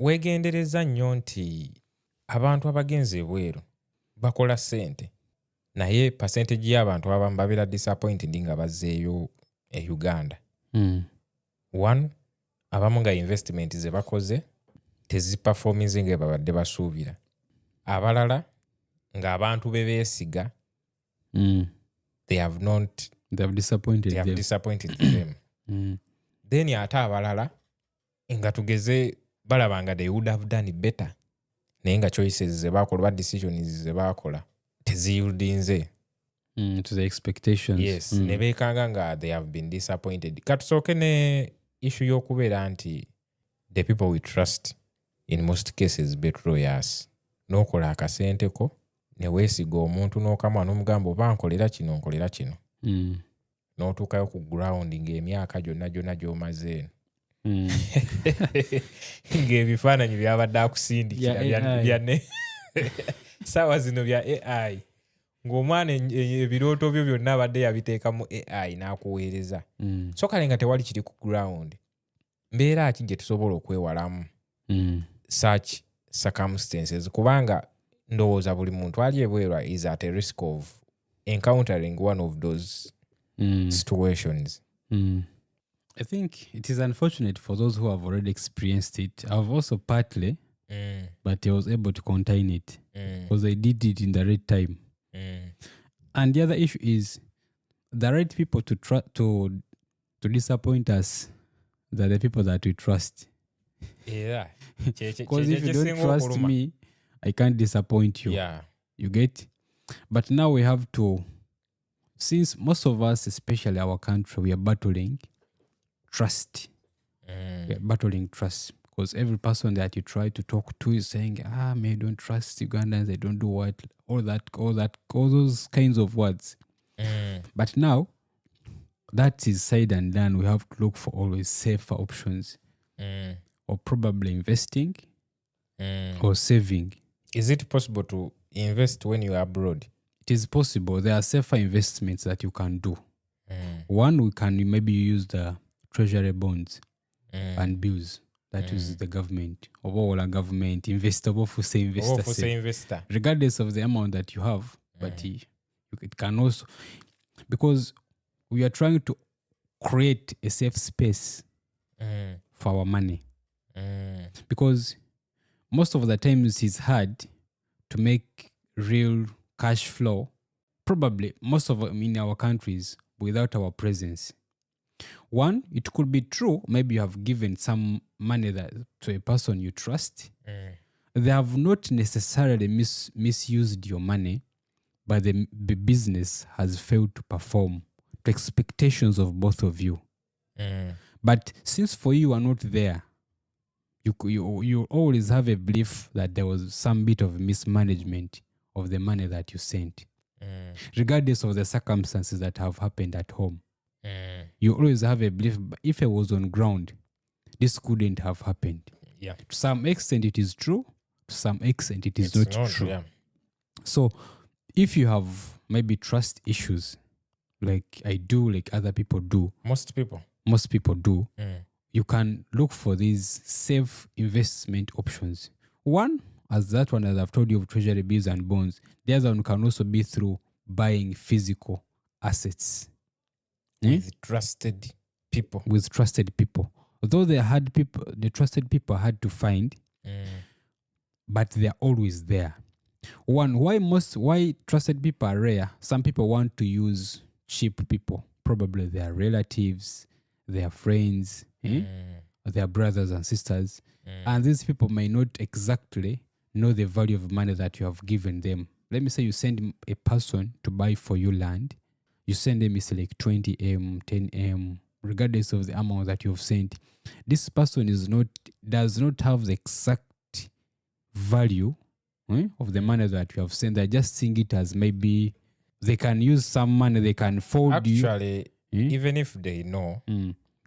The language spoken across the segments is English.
weegendereza nnyo nti abantu abagenze ebweru bakola ssente naye percentage y'abantu abamu babeera disappointed nga bazzeeyo e Uganda. One, abamu nga investment ze bakoze teziperforminze nga babadde basuubira. Abalala ng'abantu be beesiga they have disappointed them. Then ate abalala nga tugeze balaba nga they would have done better naye nga choices ze bakola ba decisions ze bakola teziyudinze to the expectations. Yes, ne beekanga nga they have been disappointed. Katusooke ne issue y'okubeera nti the people we trust in most cases betro yas n'okola akasenteko ne weesiga omuntu n'okamwa n'omugamba oba nkolera kino nkolera kino n'otuukayo ku ground ng'emyaka gyonna gy'omaze eno ng'ebifaananyi byabadde akusindikira byanne saawa zino bya AI ng'omwana ebirooto byo byonna abadde yabiteeka mu AI n'akuweereza so kale nga tewali kiri ku ground mbeera ki gye tusobola okwewalamu such circumstances kubanga ndowooza buli muntu ali ebwerwa is at a risk of encountering one of those situations. I think it is unfortunate for those who have already experienced it. I've also partly, but I was able to contain it because I did it in the right time. And the other issue is the right people to disappoint us. They're the people that we trust. Yeah. Because if you don't trust me, I can't disappoint you. Yeah. You get? But now we have to, since most of us, especially our country, we are battling trust. We are battling trust. Because every person that you try to talk to is saying, I don't trust Ugandans, they don't do what, all those kinds of words. But now, that is said and done. We have to look for always safer options. Or probably investing or saving. Is it possible to invest when you are abroad? It is possible. There are safer investments that you can do. One, we can maybe use the treasury bonds and bills. That is the government. Or government investor. Investor. Regardless of the amount that you have. But it can also... Because we are trying to create a safe space for our money. Because most of the times it's hard to make real cash flow, probably most of them in our countries, without our presence. One, it could be true, maybe you have given some money to a person you trust. They have not necessarily misused your money, but the business has failed to perform to expectations of both of you. But since for you are not there, you always have a belief that there was some bit of mismanagement of the money that you sent. Regardless of the circumstances that have happened at home. You always have a belief, if it was on ground, this couldn't have happened. Yeah. To some extent it is true, to some extent it's not true. Yeah. So if you have maybe trust issues, like I do, like other people do. Most people do. You can look for these safe investment options. One, as I've told you, of treasury bills and bonds. The other one can also be through buying physical assets. With trusted people. Although the trusted people are hard to find, but they're always there. One, why trusted people are rare? Some people want to use cheap people. Probably their relatives, their friends, their brothers and sisters. And these people may not exactly know the value of money that you have given them. Let me say you send a person to buy for you land. You send them, it's like 20M, 10M, regardless of the amount that you've sent. This person does not have the exact value of the money that you have sent. They're just seeing it as maybe they can use some money, they can fold you. Actually, even if they know,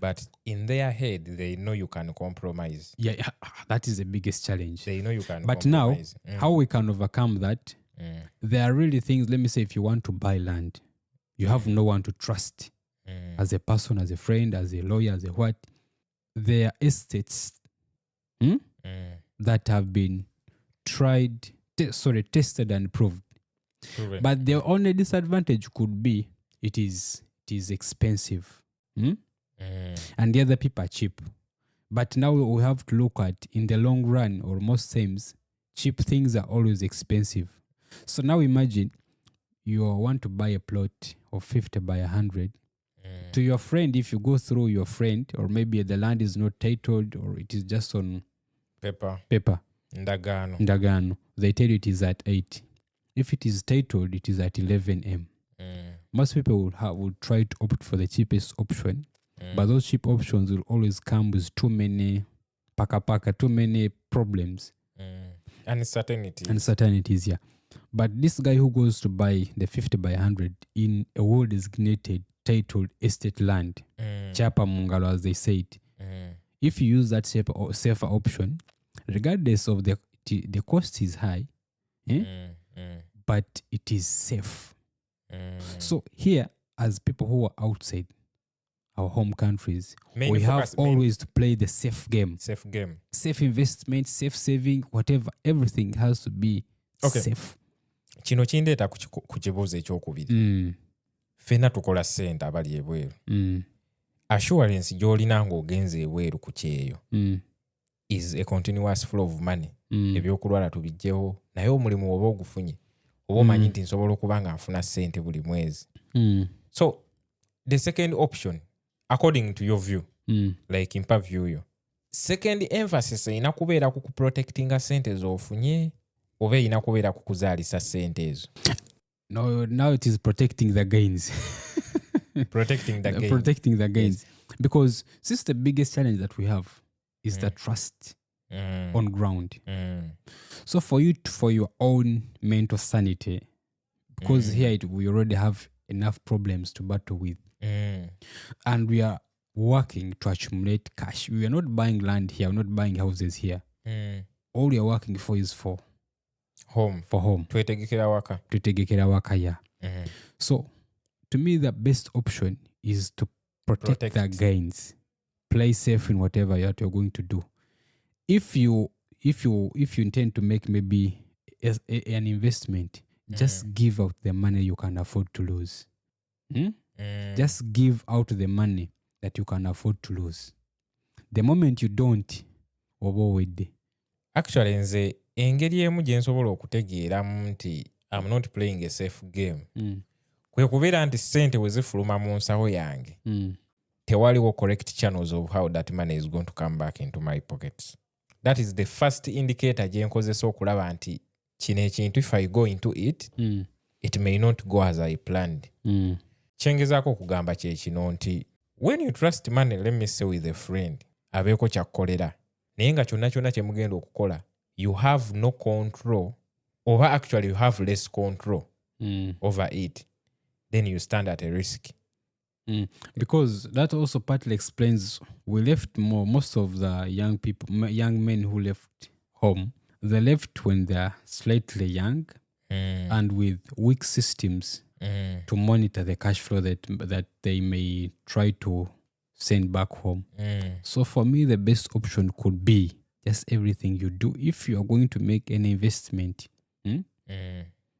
but in their head, they know you can compromise. Yeah, that is the biggest challenge. They know you can but compromise. But now, how we can overcome that, there are really things, let me say, if you want to buy land, you have no one to trust as a person, as a friend, as a lawyer, as a what. Their estates that have been tested and proved. Proven. But the only disadvantage could be it is expensive. And the other people are cheap. But now we have to look at, in the long run, or most times, cheap things are always expensive. So now imagine you want to buy a plot of 50 by 100. To your friend, if you go through your friend, or maybe the land is not titled, or it is just on paper. Ndagano. They tell you it is at 8. If it is titled, it is at 11 M. Most people would try to opt for the cheapest option, but those cheap options will always come with too many too many problems. Uncertainties, yeah. But this guy who goes to buy the 50 by 100 in a well-designated, titled estate land, Chapa Mungalo, as they say it, if you use that safer option, regardless of the cost is high, but it is safe. So here, as people who are outside our home countries, we have always to play the safe game. Safe investment, safe saving, whatever. Everything has to be safe. Kino kindeeta ku kibuuzo ekyokubiri. Ffenna tukola ssente abali ebweru. Assurance gy'olina ng'ogenze ebweru ku kyeyo is a continuous flow of money. Ebyokulwala tubijjewo, naye omulimu oba ogufunye oba omanyi nti nsobola okuba nga nfuna ssente buli mwezi. So the second option, according to your view, like in purview yo, second emphasis erina kubeera ku kuprotectinga ssente z'ofunye oba erina kubeera ku kuzaalisa ssente ezo? No, now it is protecting the gains. Protecting the gains. Yes. Because since the biggest challenge that we have is the trust on ground. So for your own mental sanity, because here we already have enough problems to battle with, and we are working to accumulate cash. We are not buying land here, we're not buying houses here. All we are working for is for home. Twetegekera waka, yeah. So to me, the best option is to protect the gains. Play safe in whatever you're going to do. If you intend to make maybe an investment, just give out the money you can afford to lose. Just give out the money that you can afford to lose. The moment you don't, actually nze engeri emu gye nsobola okutegeeramu nti I'm not playing a safe game. Kwe kubeera nti ssente we zifuluma mu nsawo yange, tewaliwo correct channels of how that money is going to come back into my pockets. That is the first indicator gye nkozesa okulaba nti kino ekintu, if I go into it, it may not go as I planned. Kyengezaako okugamba kye kino nti when you trust money, let me say with a friend, abeeko kyakkolera, naye nga kyonna kye mugenda okukola, you have no control, or actually you have less control over it, then you stand at a risk. Because that also partly explains we left most of the young men who left home, they left when they're slightly young and with weak systems to monitor the cash flow that they may try to send back home. So for me, the best option could be just everything you do. If you are going to make an investment,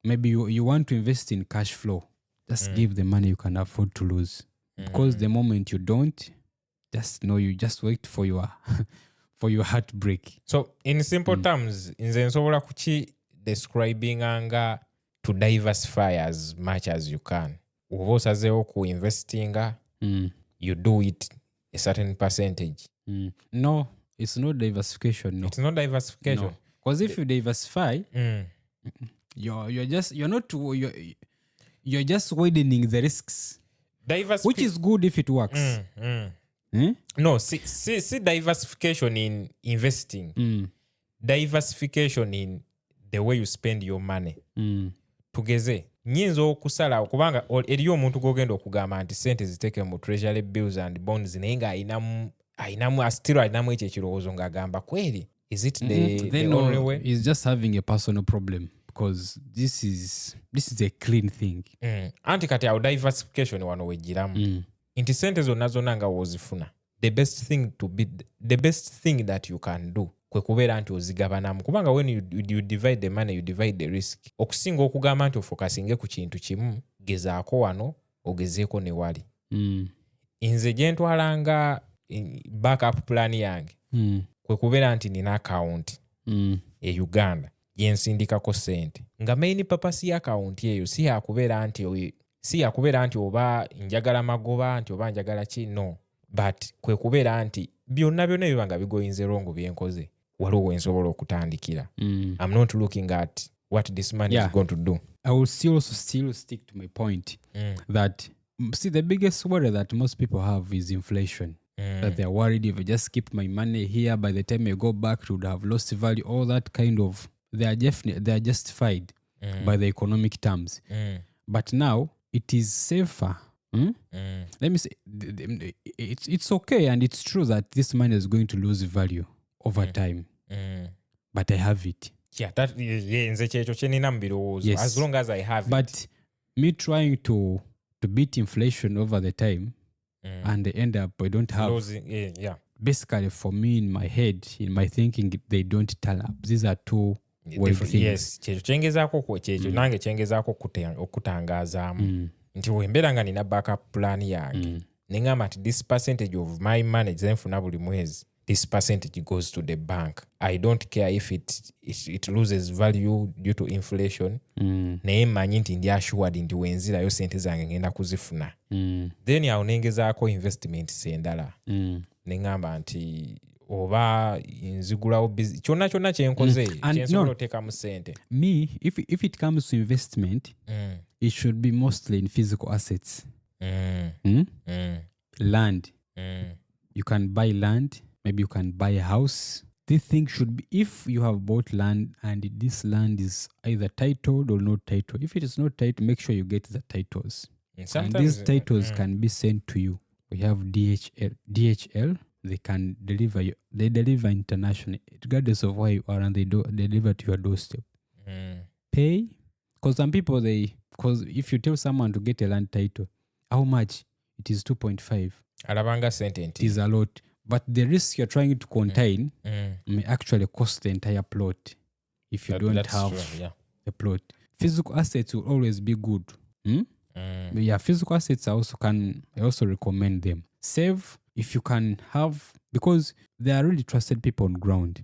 maybe you want to invest in cash flow, just give the money you can afford to lose. Because the moment you don't, just know you just wait for your for your heartbreak. So in simple terms, nze nsobola kuki describing nga to diversify as much as you can. Oba osazeewo ku investinga, you do it a certain percentage. No, it's not diversification. No, it's not diversification. Because if you diversify, you're just widening the risks. Which is good if it works. No, see diversification in investing. Diversification in the way you spend your money. Tugeze nyinza okusala kubanga eriyo omuntu gogenda okugamba nti sente ziteke mu treasury bills and bonds naye nga ayinamu still ayinamu ekyo ekirowoozo ng'agamba kweri, is it the only way? He's just having a personal problem. Because this is a clean thing. Anti kati awo diversification wano wejjiramu. Inti sente zonna nga wozifuna. The best thing that you can do kwe kubeera nti ozigabanamu kubanga when you divide the money you divide the risk. Okusinga okugamba nti ofokasinge ku kintu kimu, gezaako wano ogezeeko ne wali. Nze gye ntwalanga backup plan yange kwe kubeera nti nina account e Uganda gye nsindikako ssente nga main purpose ya account eyo si yakubeera nti oba njagala magoba nti oba njagala ki, no, but kwe kubeera nti byonna biba nga bigoyinze wrong byenkoze waliwo wensobola okutandikira. I'm not looking at what this man is going to do. I will still stick to my point that see the biggest worry that most people have is inflation. That they are worried if I just keep my money here, by the time I go back it would have lost value. All that kind of they are justified by the economic terms. But now it is safer. Let me say it's okay and it's true that this money is going to lose value over time. But I have it. Yeah, that nze kyekyo kye nina mu birowoozo. As long as I have but it. Me trying to beat inflation over the time and they end up I don't have losing, basically for me in my head, in my thinking, they don't tell up. These are two different things. Yes, kyekyo kyengezaako kyekyo nange kyengezaako okutangazaamu nti wembeera nga nina backup plan yange neŋŋamba nti this percentage of my money zenfuna buli mwezi, this percentage goes to the bank. I don't care if it loses value due to inflation. Naye mmanyi nti ndi assured nti wenzirayo sente zange ngenda kuzifuna. Then awo nengezaako investments endala. Neŋŋamba nti oba nzigulawo kyonna kyenkoze kyensobola oteekamu sente. Me, if it comes to investment, it should be mostly in physical assets. Land. You can buy land. Maybe you can buy a house. This thing should be, if you have bought land and this land is either titled or not titled. If it is not titled, make sure you get the titles. And these titles can be sent to you. We have DHL. They can deliver you. They deliver internationally, regardless of where you are, and they deliver to your doorstep. Pay, because some people because if you tell someone to get a land title, how much? It is 2.5. Alabanga sentence. It is a lot. But the risk you're trying to contain may actually cost the entire plot if you don't have the plot. Physical assets will always be good. Yeah, physical assets I also recommend them. Save if you can have, because they are really trusted people on ground.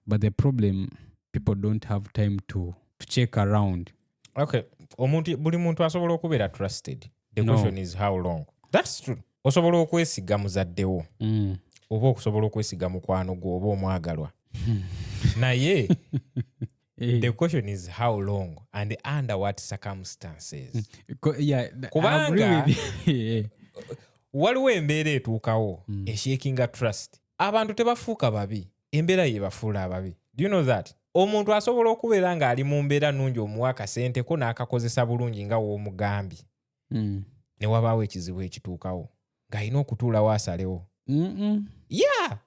But the problem, people don't have time to check around. Okay. Buli muntu asobola okubeera trusted. The question is how long. That's true. Osobola okwesiga muzaddewo. Oba okusobola okwesiga mukwano gwo oba omwagalwa. Naye the question is how long and under what circumstances. Kubanga waliwo embeera etuukawo eshakinga trust. Abantu tebafuuka babi, embeera ye bafuula ababi. Do you know that? Omuntu asobola okubeera nga ali mu mbeera nnungi omuwa akasente ko n'akakozesa bulungi nga w'omugambye. Ne wabaawo ekizibu ekituukawo ng'alina okutuulawo asalewo. Yeah.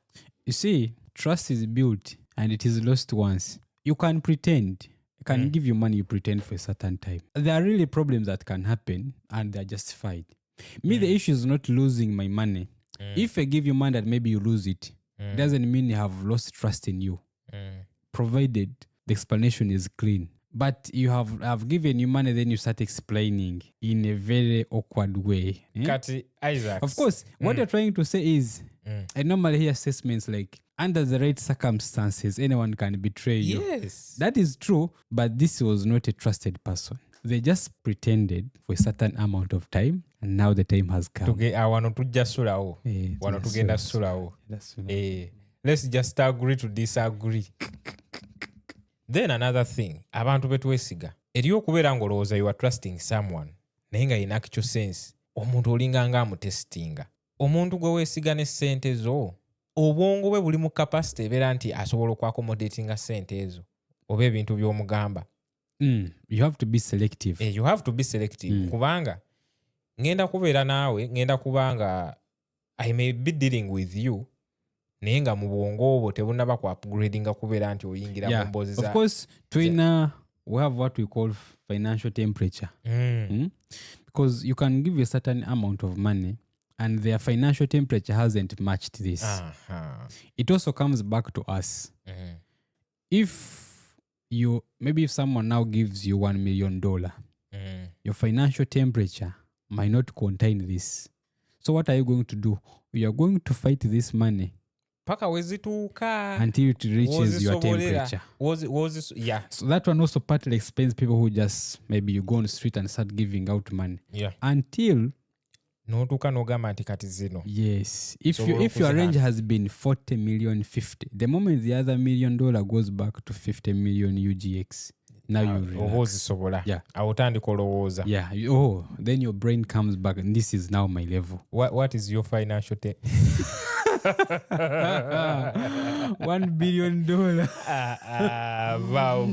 You see, trust is built and it is lost once. You can pretend. I can give you money, you pretend for a certain time. There are really problems that can happen and they're justified. Me, the issue is not losing my money. If I give you money that maybe you lose it, doesn't mean you have lost trust in you. Provided the explanation is clean. But I've given you money, then you start explaining in a very awkward way. Kati Isaac. Of course, what you're trying to say is, I normally hear assessments like, under the right circumstances, anyone can betray you. Yes. That is true, but this was not a trusted person. They just pretended for a certain amount of time, and now the time has come. Wano tujja sulawo. Wano tugenda sulawo. Let's just agree to disagree. Then another thing, abantu betwesiga. Eriyo okubeera ng'olowooza you are trusting someone, naye nga in actual sense, omuntu olinga nga amutestinga. Omuntu gwe weesiga ne ssente zo, obwongo bwe buli mu capacity ebeera nti asobola okwaccommodatinga ssente ezo, oba ebintu by'omugamba. You have to be selective. You have to be selective. Kubanga, ngenda kubeera naawe, ngenda kubanga I may be dealing with you, naye nga mu bwongo obwo tebunaba ku upgradinga kubeera nti oyingira mu mboozi za. Of course, we have what we call financial temperature. Because you can give a certain amount of money and their financial temperature hasn't matched this. It also comes back to us. If someone now gives you $1 million, your financial temperature might not contain this. So what are you going to do? You are going to fight this money until it reaches your temperature. So that one also partly explains people who just maybe you go on the street and start giving out money. Until yes, if your range has been 40 million, 50, the moment the other $1 million goes back to 50 million UGX, now you relax. Then your brain comes back and this is now my level. What is your financial $1 billion. Wow.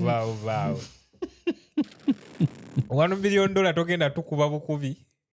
$1 billion togenda tukuba bukubi.